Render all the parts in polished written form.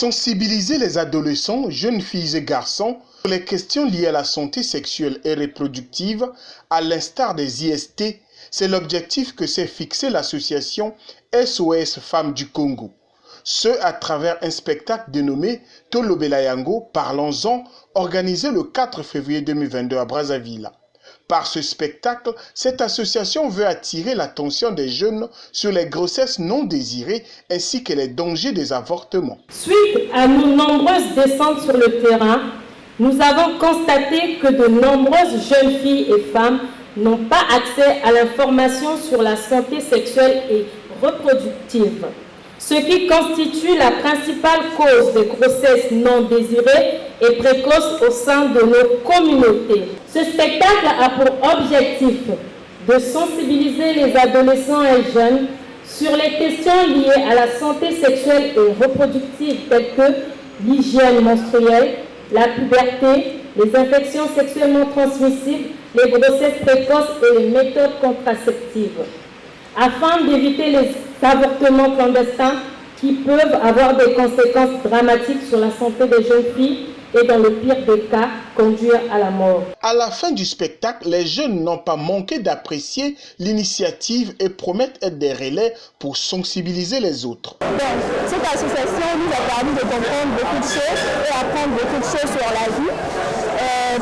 Sensibiliser les adolescents, jeunes filles et garçons sur les questions liées à la santé sexuelle et reproductive, à l'instar des IST, c'est l'objectif que s'est fixé l'association SOS Femmes du Congo. Ce à travers un spectacle dénommé Tolobela Yango, Parlons-en, organisé le 4 février 2022 à Brazzaville. Par ce spectacle, cette association veut attirer l'attention des jeunes sur les grossesses non désirées ainsi que les dangers des avortements. Suite à nos nombreuses descentes sur le terrain, nous avons constaté que de nombreuses jeunes filles et femmes n'ont pas accès à l'information sur la santé sexuelle et reproductive, ce qui constitue la principale cause de grossesses non désirées et précoces au sein de nos communautés. Ce spectacle a pour objectif de sensibiliser les adolescents et jeunes sur les questions liées à la santé sexuelle et reproductive telles que l'hygiène menstruelle, la puberté, les infections sexuellement transmissibles, les grossesses précoces et les méthodes contraceptives, afin d'éviter les avortements clandestins qui peuvent avoir des conséquences dramatiques sur la santé des jeunes filles et dans le pire des cas, conduire à la mort. À la fin du spectacle, les jeunes n'ont pas manqué d'apprécier l'initiative et promettent être des relais pour sensibiliser les autres. Donc, cette association nous a permis de comprendre beaucoup de choses et apprendre beaucoup de choses sur la vie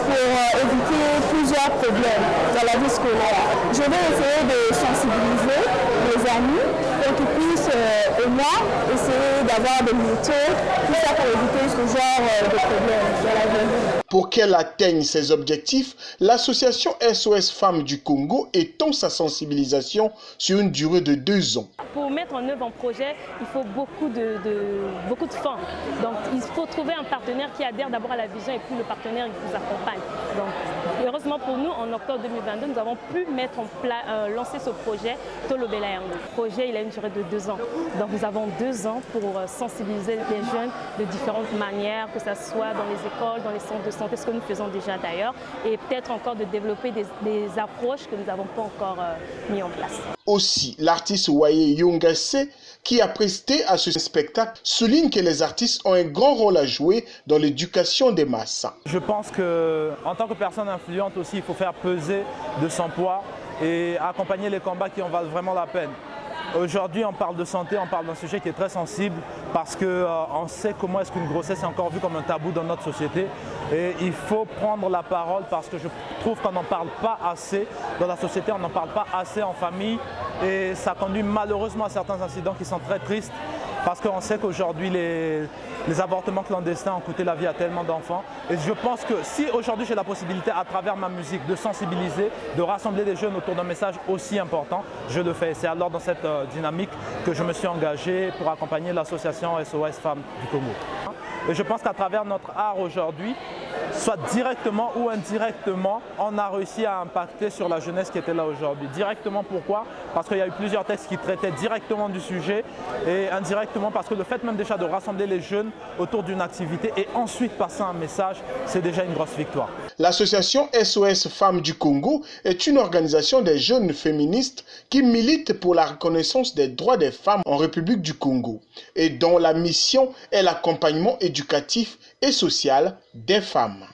pour éviter plusieurs problèmes dans la vie scolaire. Je vais essayer de sensibiliser mes amis pour qu'ils puissent, et moi, essayer d'avoir des méthodes, tout ça pour éviter ce genre de problèmes dans la vie. Pour qu'elle atteigne ses objectifs, l'association SOS Femmes du Congo étend sa sensibilisation sur une durée de 2 ans. Pour mettre en œuvre un projet, il faut beaucoup de fonds. Donc il faut trouver un partenaire qui adhère d'abord à la vision et puis le partenaire qui vous accompagne. Donc heureusement pour nous, en octobre 2022, nous avons pu lancer ce projet Tolobela Yango. Le projet il a une durée de 2 ans. Donc nous avons 2 ans pour sensibiliser les jeunes de différentes manières, que ce soit dans les écoles, dans les centres de santé, ce que nous faisons déjà d'ailleurs, et peut-être encore de développer des approches que nous n'avons pas encore mis en place. Aussi, l'artiste Waye Yongase, qui a presté à ce spectacle, souligne que les artistes ont un grand rôle à jouer dans l'éducation des masses. Je pense qu'en tant que personne influente aussi, il faut faire peser de son poids et accompagner les combats qui en valent vraiment la peine. Aujourd'hui, on parle de santé, on parle d'un sujet qui est très sensible parce qu'on sait comment est-ce qu'une grossesse est encore vue comme un tabou dans notre société. Et il faut prendre la parole parce que je trouve qu'on n'en parle pas assez dans la société, on n'en parle pas assez en famille. Et ça conduit malheureusement à certains incidents qui sont très tristes parce qu'on sait qu'aujourd'hui les avortements clandestins ont coûté la vie à tellement d'enfants. Et je pense que si aujourd'hui j'ai la possibilité à travers ma musique de sensibiliser, de rassembler les jeunes autour d'un message aussi important, je le fais. C'est alors dans cette dynamique que je me suis engagé pour accompagner l'association SOS Femmes du Congo. Et je pense qu'à travers notre art aujourd'hui, soit directement ou indirectement, on a réussi à impacter sur la jeunesse qui était là aujourd'hui. Directement, pourquoi? Parce qu'il y a eu plusieurs textes qui traitaient directement du sujet et indirectement parce que le fait même déjà de rassembler les jeunes autour d'une activité et ensuite passer un message, c'est déjà une grosse victoire. L'association SOS Femmes du Congo est une organisation des jeunes féministes qui milite pour la reconnaissance des droits des femmes en République du Congo et dont la mission est l'accompagnement éducatif et social des femmes.